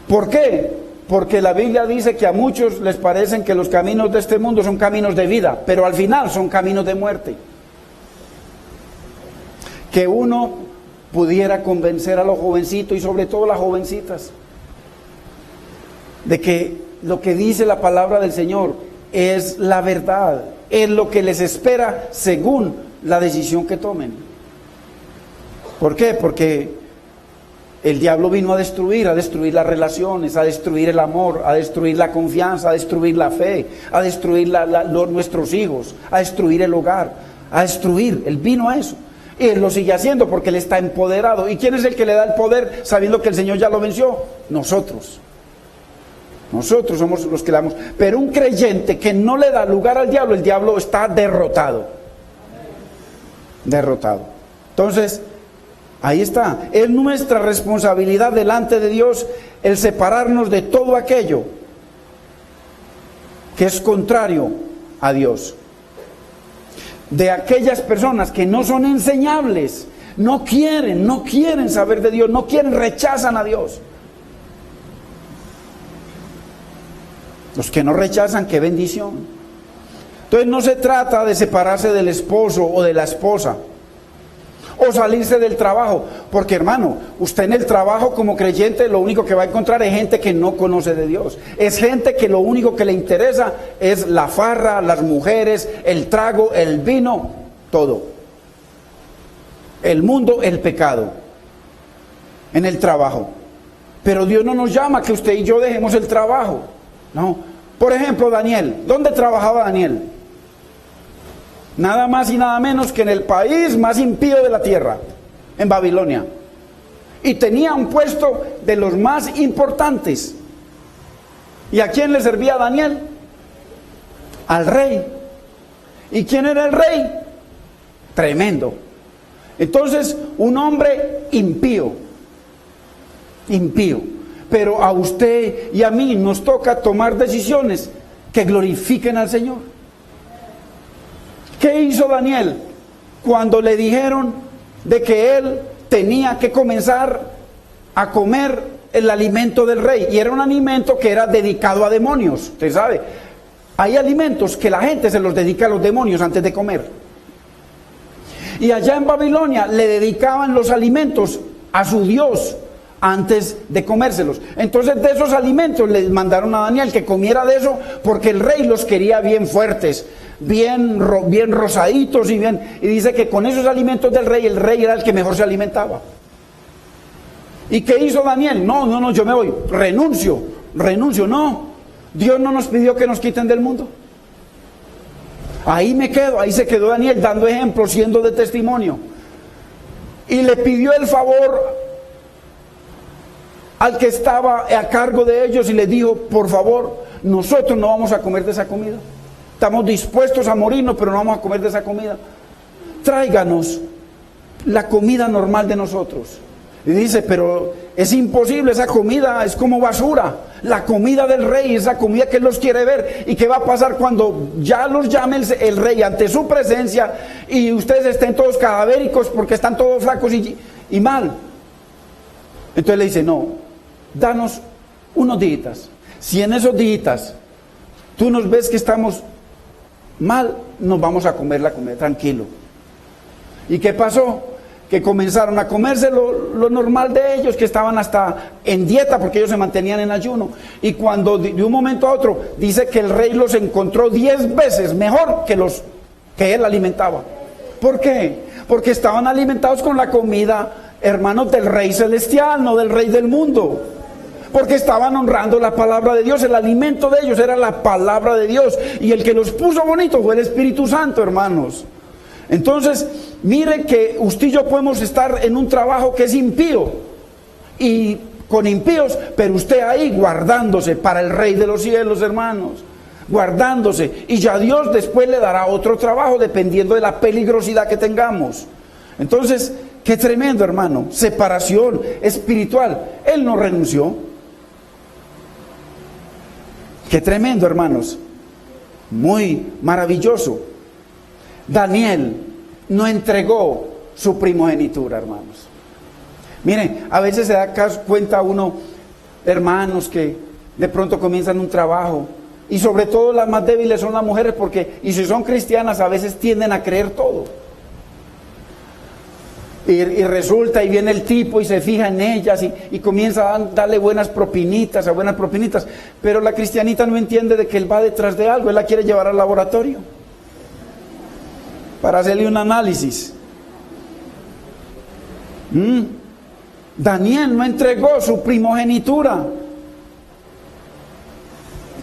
¿Por qué? Porque la Biblia dice que a muchos les parecen que los caminos de este mundo son caminos de vida, pero al final son caminos de muerte. Que uno pudiera convencer a los jovencitos y sobre todo las jovencitas de que lo que dice la palabra del Señor es la verdad, es lo que les espera según la decisión que tomen. ¿Por qué? Porque el diablo vino a destruir las relaciones, a destruir el amor, a destruir la confianza, a destruir la fe, a destruir nuestros hijos, a destruir el hogar, a destruir. Él vino a eso. Y él lo sigue haciendo porque él está empoderado. ¿Y quién es el que le da el poder sabiendo que el Señor ya lo venció? Nosotros. Nosotros somos los que le damos. Pero un creyente que no le da lugar al diablo, el diablo está derrotado. Derrotado. Entonces, ahí está. Es nuestra responsabilidad delante de Dios el separarnos de todo aquello que es contrario a Dios. De aquellas personas que no son enseñables, no quieren saber de Dios, rechazan a Dios. Los que no rechazan, qué bendición. Entonces no se trata de separarse del esposo o de la esposa, o salirse del trabajo, porque hermano, usted en el trabajo como creyente lo único que va a encontrar es gente que no conoce de Dios, es gente que lo único que le interesa es la farra, las mujeres, el trago, el vino, todo, el mundo, el pecado, en el trabajo. Pero Dios no nos llama a que usted y yo dejemos el trabajo. No. Por ejemplo, Daniel. ¿Dónde trabajaba Daniel? Nada más y nada menos que en el país más impío de la tierra, en Babilonia. Y tenía un puesto de los más importantes. ¿Y a quién le servía Daniel? Al rey. ¿Y quién era el rey? Tremendo. Entonces, un hombre impío. Impío. Pero a usted y a mí nos toca tomar decisiones que glorifiquen al Señor. ¿Qué hizo Daniel cuando le dijeron de que él tenía que comenzar a comer el alimento del rey? Y era un alimento que era dedicado a demonios. Usted sabe, hay alimentos que la gente se los dedica a los demonios antes de comer. Y allá en Babilonia le dedicaban los alimentos a su Dios antes de comérselos. Entonces de esos alimentos les mandaron a Daniel que comiera de eso, porque el rey los quería bien fuertes, bien rosaditos y dice que con esos alimentos del rey, el rey era el que mejor se alimentaba. ¿Y qué hizo Daniel? No, yo me voy, renuncio, no. Dios no nos pidió que nos quiten del mundo. Ahí me quedo, ahí se quedó Daniel dando ejemplo, siendo de testimonio. Y le pidió el favor al que estaba a cargo de ellos y le dijo: por favor, nosotros no vamos a comer de esa comida. Estamos dispuestos a morirnos, pero no vamos a comer de esa comida. Tráiganos la comida normal de nosotros. Y dice: pero es imposible, esa comida es como basura. La comida del rey es la comida que él los quiere ver. ¿Y qué va a pasar cuando ya los llame el rey ante su presencia y ustedes estén todos cadavéricos porque están todos flacos y mal? Entonces le dice: no, danos unos días. Si en esos días tú nos ves que estamos mal, nos vamos a comer la comida, tranquilo. ¿Y qué pasó? Que comenzaron a comerse lo normal de ellos, que estaban hasta en dieta porque ellos se mantenían en ayuno. Y cuando de un momento a otro dice que el rey los encontró 10 veces mejor que los que él alimentaba. ¿Por qué? Porque estaban alimentados con la comida, hermanos, del rey celestial, no del rey del mundo. Porque estaban honrando la palabra de Dios. El alimento de ellos era la palabra de Dios. Y el que los puso bonitos fue el Espíritu Santo, hermanos. Entonces, mire que usted y yo podemos estar en un trabajo que es impío y con impíos, pero usted ahí guardándose para el Rey de los cielos, hermanos, guardándose, y ya Dios después le dará otro trabajo dependiendo de la peligrosidad que tengamos. Entonces, qué tremendo, hermano, separación espiritual. Él no renunció. Qué tremendo, hermanos, muy maravilloso. Daniel no entregó su primogenitura, hermanos. Miren, a veces se da cuenta uno, hermanos, que de pronto comienzan un trabajo, y sobre todo las más débiles son las mujeres, porque, y si son cristianas, a veces tienden a creer todo. Y resulta, y viene el tipo y se fija en ellas y comienza a darle buenas propinitas, pero la cristianita no entiende de que él va detrás de algo, él la quiere llevar al laboratorio para hacerle un análisis. Daniel no entregó su primogenitura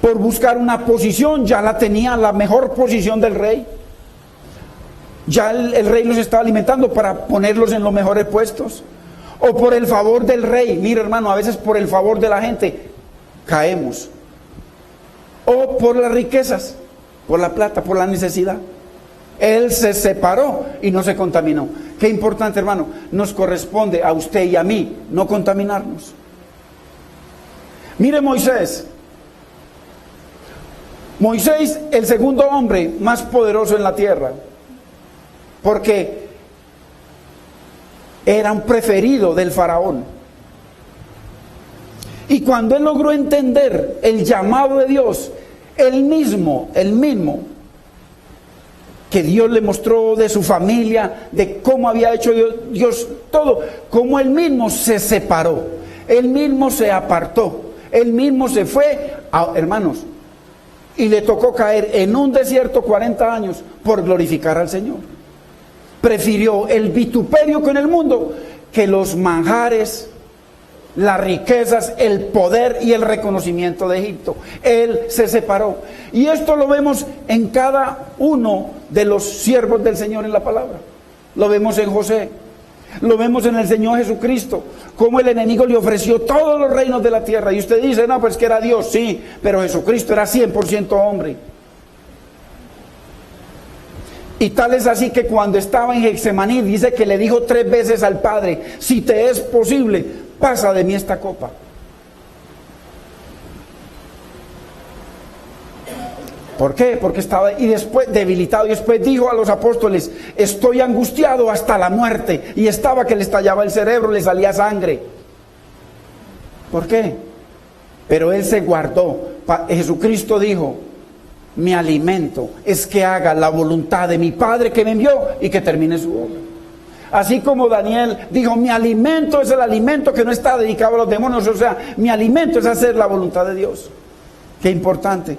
por buscar una posición, ya la tenía, la mejor posición del rey. Ya el rey los estaba alimentando para ponerlos en los mejores puestos. O por el favor del rey. Mira, hermano, a veces por el favor de la gente caemos. O por las riquezas, por la plata, por la necesidad. Él se separó y no se contaminó. Qué importante, hermano. Nos corresponde a usted y a mí no contaminarnos. Mire Moisés. Moisés, el segundo hombre más poderoso en la tierra. Porque era un preferido del faraón. Y cuando él logró entender el llamado de Dios, el mismo, que Dios le mostró de su familia, de cómo había hecho Dios todo, cómo él mismo se separó, él mismo se apartó, él mismo se fue, hermanos, y le tocó caer en un desierto 40 años por glorificar al Señor. Prefirió el vituperio con el mundo que los manjares las riquezas, el poder y el reconocimiento de Egipto. Él se separó. Y esto lo vemos en cada uno de los siervos del Señor en la palabra. Lo vemos en José, lo vemos en el Señor Jesucristo, cómo el enemigo le ofreció todos los reinos de la tierra. Y usted dice, no, pues que era Dios, sí, pero Jesucristo era 100% hombre. Y tal es así que cuando estaba en Getsemaní, dice que le dijo 3 veces al Padre, si te es posible, pasa de mí esta copa. ¿Por qué? Porque estaba y después debilitado. Y después dijo a los apóstoles, estoy angustiado hasta la muerte. Y estaba que le estallaba el cerebro, le salía sangre. ¿Por qué? Pero él se guardó. Jesucristo dijo, mi alimento es que haga la voluntad de mi Padre que me envió y que termine su obra. Así como Daniel dijo, mi alimento es el alimento que no está dedicado a los demonios, o sea, mi alimento es hacer la voluntad de Dios. Qué importante.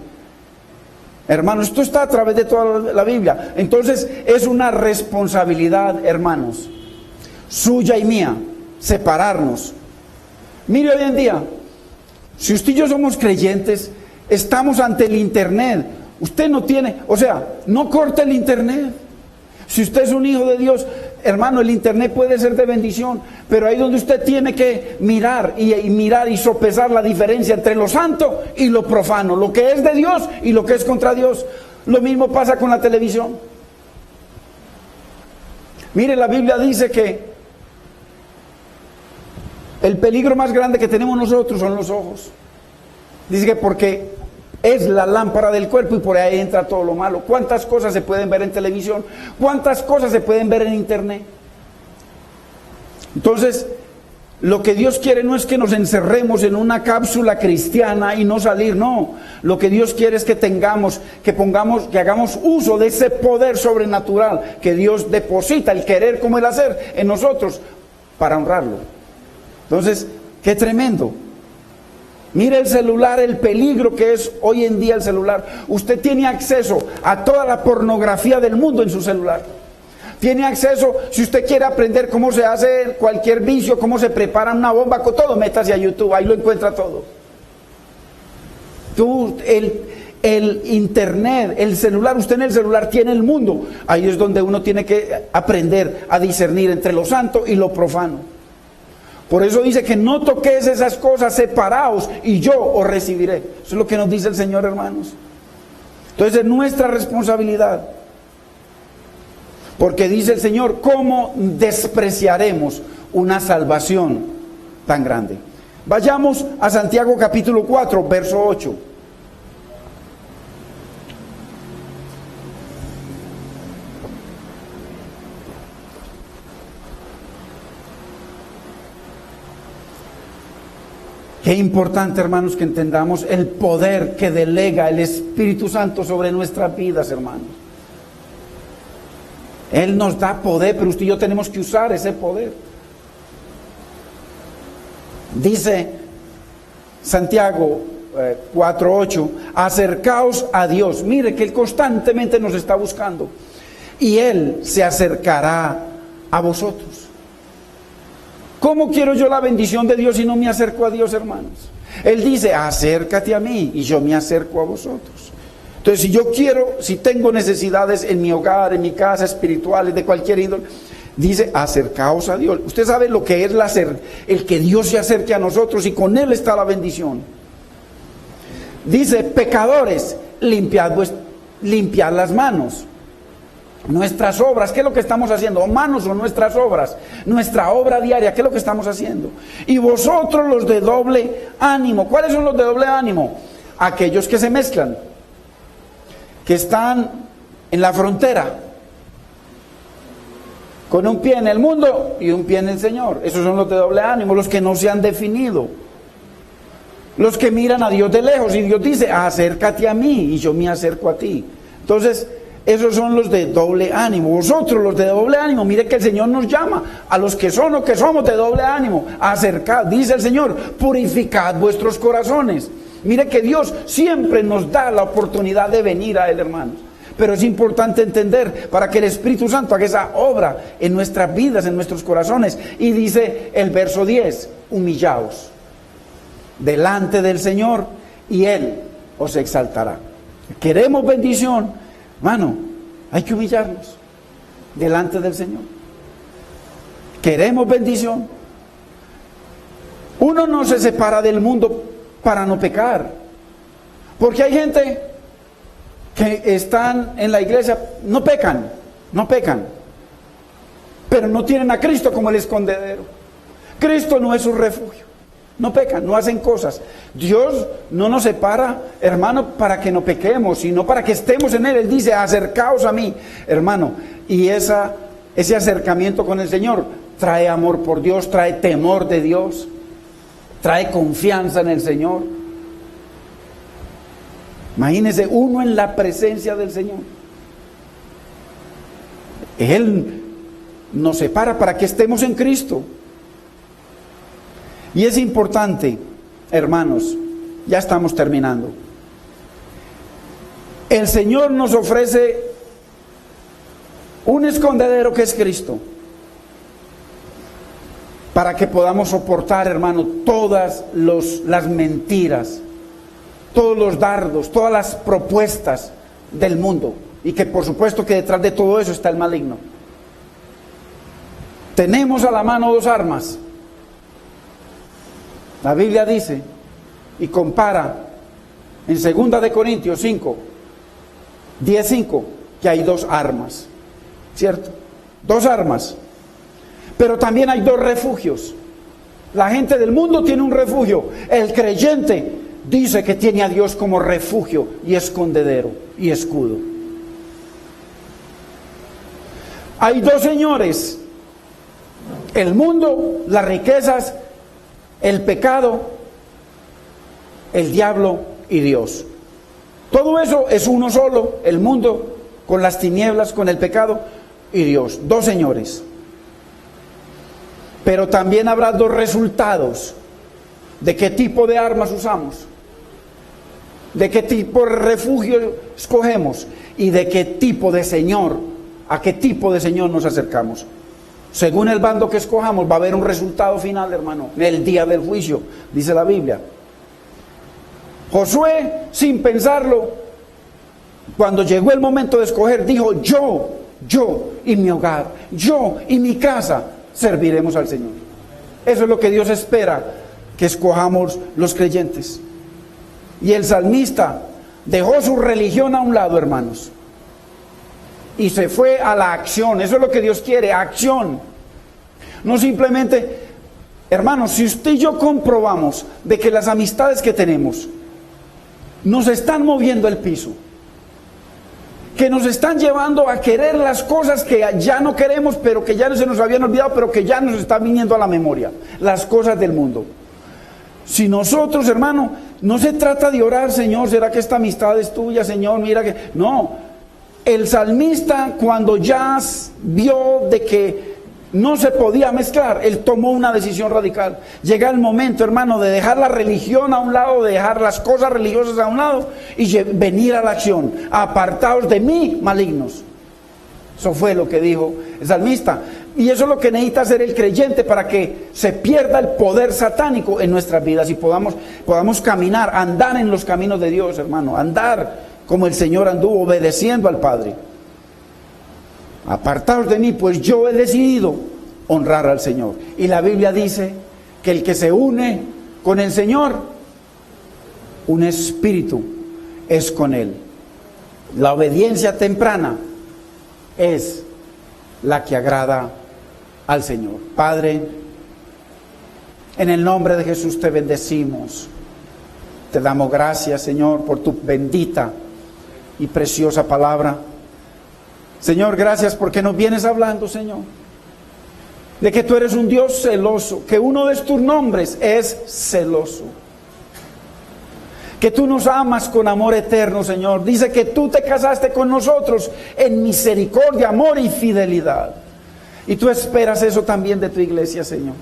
Hermanos, esto está a través de toda la Biblia. Entonces es una responsabilidad, hermanos, suya y mía, separarnos. Mire hoy en día, si usted y yo somos creyentes, estamos ante el internet. Usted no tiene, o sea, no corte el internet. Si usted es un hijo de Dios, hermano, el internet puede ser de bendición, pero ahí donde usted tiene que mirar y sopesar la diferencia entre lo santo y lo profano, lo que es de Dios y lo que es contra Dios. Lo mismo pasa con la televisión. Mire, la Biblia dice que el peligro más grande que tenemos nosotros son los ojos. Dice que porque es la lámpara del cuerpo y por ahí entra todo lo malo. ¿Cuántas cosas se pueden ver en televisión? ¿Cuántas cosas se pueden ver en internet? Entonces, lo que Dios quiere no es que nos encerremos en una cápsula cristiana y no salir, no. Lo que Dios quiere es que que hagamos uso de ese poder sobrenatural que Dios deposita, el querer como el hacer en nosotros, para honrarlo. Entonces, qué tremendo. Mire el celular, el peligro que es hoy en día el celular. Usted tiene acceso a toda la pornografía del mundo en su celular. Tiene acceso, si usted quiere aprender cómo se hace cualquier vicio, cómo se prepara una bomba, con todo, métase a YouTube, ahí lo encuentra todo. El internet, el celular, usted en el celular tiene el mundo. Ahí es donde uno tiene que aprender a discernir entre lo santo y lo profano. Por eso dice que no toquéis esas cosas, separaos y yo os recibiré. Eso es lo que nos dice el Señor, hermanos. Entonces es nuestra responsabilidad. Porque dice el Señor, ¿cómo despreciaremos una salvación tan grande? Vayamos a Santiago capítulo 4, verso 8. Qué importante, hermanos, que entendamos el poder que delega el Espíritu Santo sobre nuestras vidas, hermanos. Él nos da poder, pero usted y yo tenemos que usar ese poder. Dice Santiago 4:8, acercaos a Dios. Mire que Él constantemente nos está buscando y Él se acercará a vosotros. ¿Cómo quiero yo la bendición de Dios si no me acerco a Dios, hermanos? Él dice, acércate a mí y yo me acerco a vosotros. Entonces, si tengo necesidades en mi hogar, en mi casa, espirituales, de cualquier índole, dice, acercaos a Dios. Usted sabe lo que es el que Dios se acerque a nosotros y con Él está la bendición. Dice, pecadores, limpiad las manos. Nuestras obras, ¿qué es lo que estamos haciendo? Manos o nuestras obras, nuestra obra diaria, ¿qué es lo que estamos haciendo? Y vosotros los de doble ánimo. ¿Cuáles son los de doble ánimo? Aquellos que se mezclan, que están en la frontera, con un pie en el mundo y un pie en el Señor. Esos son los de doble ánimo, los que no se han definido, los que miran a Dios de lejos y Dios dice, acércate a mí y yo me acerco a ti. Entonces, esos son los de doble ánimo. Vosotros los de doble ánimo, mire que el Señor nos llama a los que son o que somos de doble ánimo. Acercad, dice el Señor, purificad vuestros corazones. Mire que Dios siempre nos da la oportunidad de venir a Él, hermanos. pero es importante entender para que el Espíritu Santo haga esa obra en nuestras vidas, en nuestros corazones. Y dice el verso 10, humillaos delante del Señor y Él os exaltará. Queremos bendición, hermano, hay que humillarnos delante del Señor. Queremos bendición. Uno no se separa del mundo para no pecar, porque hay gente que están en la iglesia, no pecan, pero no tienen a Cristo como el escondedero. Cristo no es su refugio. No pecan, no hacen cosas. Dios no nos separa, hermano, para que no pequemos, sino para que estemos en Él. Él dice, acercaos a mí, hermano. Y ese acercamiento con el Señor trae amor por Dios, trae temor de Dios, trae confianza en el Señor. Imagínese uno en la presencia del Señor. Él nos separa para que estemos en Cristo. Y es importante, hermanos, ya estamos terminando. El Señor nos ofrece un escondedero que es Cristo, para que podamos soportar, hermano, todas las mentiras, todos los dardos, todas las propuestas del mundo. Y que por supuesto que detrás de todo eso está el maligno. Tenemos a la mano dos armas. La Biblia dice y compara en 2 de Corintios 5, 10:5, que hay dos armas, ¿cierto? Dos armas. Pero también hay dos refugios. La gente del mundo tiene un refugio. El creyente dice que tiene a Dios como refugio y escondedero y escudo. Hay dos señores: el mundo, las riquezas, el pecado, el diablo y Dios. Todo eso es uno solo, el mundo con las tinieblas, con el pecado y Dios. Dos señores. Pero también habrá dos resultados de qué tipo de armas usamos, de qué tipo de refugio escogemos y de qué tipo de Señor, a qué tipo de Señor nos acercamos. Según el bando que escojamos va a haber un resultado final, hermano, en el día del juicio, dice la Biblia. Josué, sin pensarlo, cuando llegó el momento de escoger, dijo: yo y mi hogar, yo y mi casa serviremos al Señor. Eso es lo que Dios espera que escojamos los creyentes. Y el salmista dejó su religión a un lado, hermanos, y se fue a la acción. Eso es lo que Dios quiere, acción. No simplemente, hermanos, si usted y yo comprobamos de que las amistades que tenemos nos están moviendo el piso, que nos están llevando a querer las cosas que ya no queremos, pero que ya se nos habían olvidado, pero que ya nos están viniendo a la memoria, las cosas del mundo. Si nosotros, hermano, no se trata de orar: Señor, ¿será que esta amistad es tuya, Señor? Mira que... No, el salmista, cuando ya vio de que no se podía mezclar, él tomó una decisión radical. Llega el momento, hermano, de dejar la religión a un lado, de dejar las cosas religiosas a un lado y venir a la acción. Apartaos de mí, malignos. Eso fue lo que dijo el salmista. Y eso es lo que necesita hacer el creyente para que se pierda el poder satánico en nuestras vidas y podamos caminar, andar en los caminos de Dios, hermano, andar como el Señor anduvo, obedeciendo al Padre. Apartaos de mí, pues yo he decidido honrar al Señor. Y la Biblia dice que el que se une con el Señor, un espíritu es con Él. La obediencia temprana es la que agrada al Señor. Padre, en el nombre de Jesús te bendecimos. Te damos gracias, Señor, por tu bendita y preciosa palabra. Señor, gracias porque nos vienes hablando, Señor, de que tú eres un Dios celoso, que uno de tus nombres es celoso, que tú nos amas con amor eterno, Señor. Dice que tú te casaste con nosotros en misericordia, amor y fidelidad. Y tú esperas eso también de tu iglesia, Señor.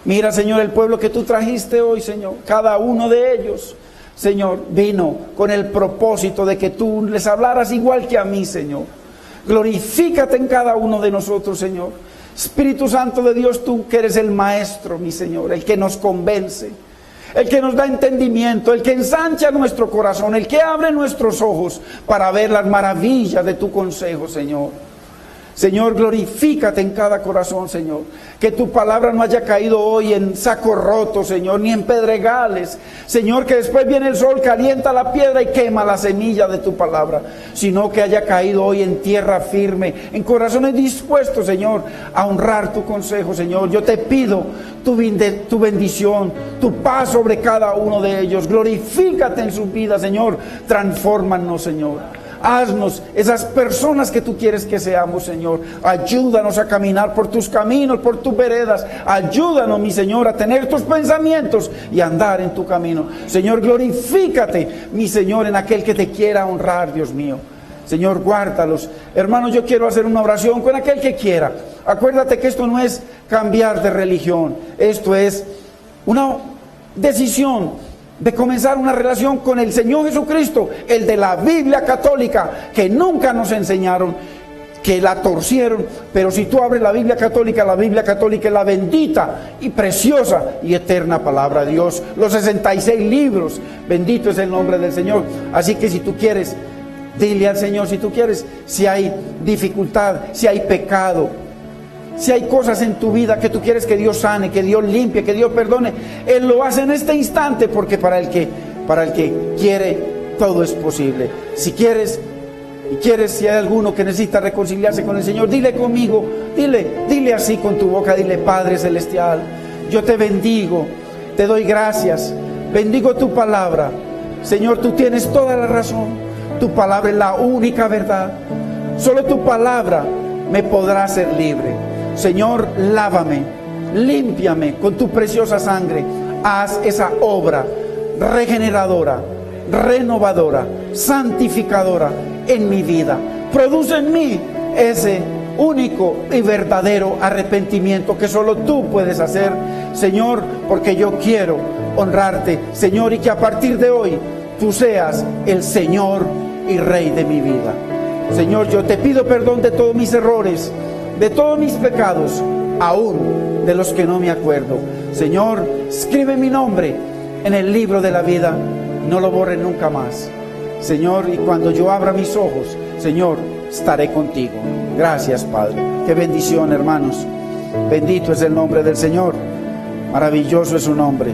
Mira, Señor, el pueblo que tú trajiste hoy, Señor, cada uno de ellos Señor, vino con el propósito de que tú les hablaras igual que a mí, Señor. Glorifícate en cada uno de nosotros, Señor. Espíritu Santo de Dios, tú que eres el Maestro, mi Señor, el que nos convence, el que nos da entendimiento, el que ensancha nuestro corazón, el que abre nuestros ojos para ver las maravillas de tu consejo, Señor. Señor, glorifícate en cada corazón, Señor. Que tu palabra no haya caído hoy en saco roto, Señor, ni en pedregales. Señor, que después viene el sol, calienta la piedra y quema la semilla de tu palabra. Sino que haya caído hoy en tierra firme, en corazones dispuestos, Señor, a honrar tu consejo, Señor. Yo te pido tu bendición, tu paz sobre cada uno de ellos. Glorifícate en sus vidas, Señor. Transfórmanos, Señor. Haznos esas personas que tú quieres que seamos, Señor. Ayúdanos a caminar por tus caminos, por tus veredas. Ayúdanos, mi Señor, a tener tus pensamientos y andar en tu camino. Señor, glorifícate, mi Señor, en aquel que te quiera honrar, Dios mío. Señor, guárdalos. Hermanos, yo quiero hacer una oración con aquel que quiera. Acuérdate que esto no es cambiar de religión. Esto es una decisión de comenzar una relación con el Señor Jesucristo, el de la Biblia católica, que nunca nos enseñaron, que la torcieron. Pero si tú abres la Biblia católica es la bendita y preciosa y eterna palabra de Dios. Los 66 libros, bendito es el nombre del Señor. Así que si tú quieres, dile al Señor, si tú quieres, si hay dificultad, si hay pecado, si hay cosas en tu vida que tú quieres que Dios sane, que Dios limpie, que Dios perdone, Él lo hace en este instante, porque para el que quiere, todo es posible. Si quieres, si hay alguno que necesita reconciliarse con el Señor, dile conmigo, dile así con tu boca, dile: Padre Celestial, yo te bendigo, te doy gracias, bendigo tu palabra. Señor, tú tienes toda la razón, tu palabra es la única verdad, solo tu palabra me podrá hacer libre. Señor, lávame, límpiame con tu preciosa sangre. Haz esa obra regeneradora, renovadora, santificadora en mi vida. Produce en mí ese único y verdadero arrepentimiento que solo tú puedes hacer, Señor, porque yo quiero honrarte, Señor, y que a partir de hoy tú seas el Señor y Rey de mi vida. Señor, yo te pido perdón de todos mis errores, de todos mis pecados, aún de los que no me acuerdo. Señor, escribe mi nombre en el libro de la vida, no lo borre nunca más. Señor, y cuando yo abra mis ojos, Señor, estaré contigo. Gracias, Padre. Qué bendición, hermanos. Bendito es el nombre del Señor. Maravilloso es su nombre.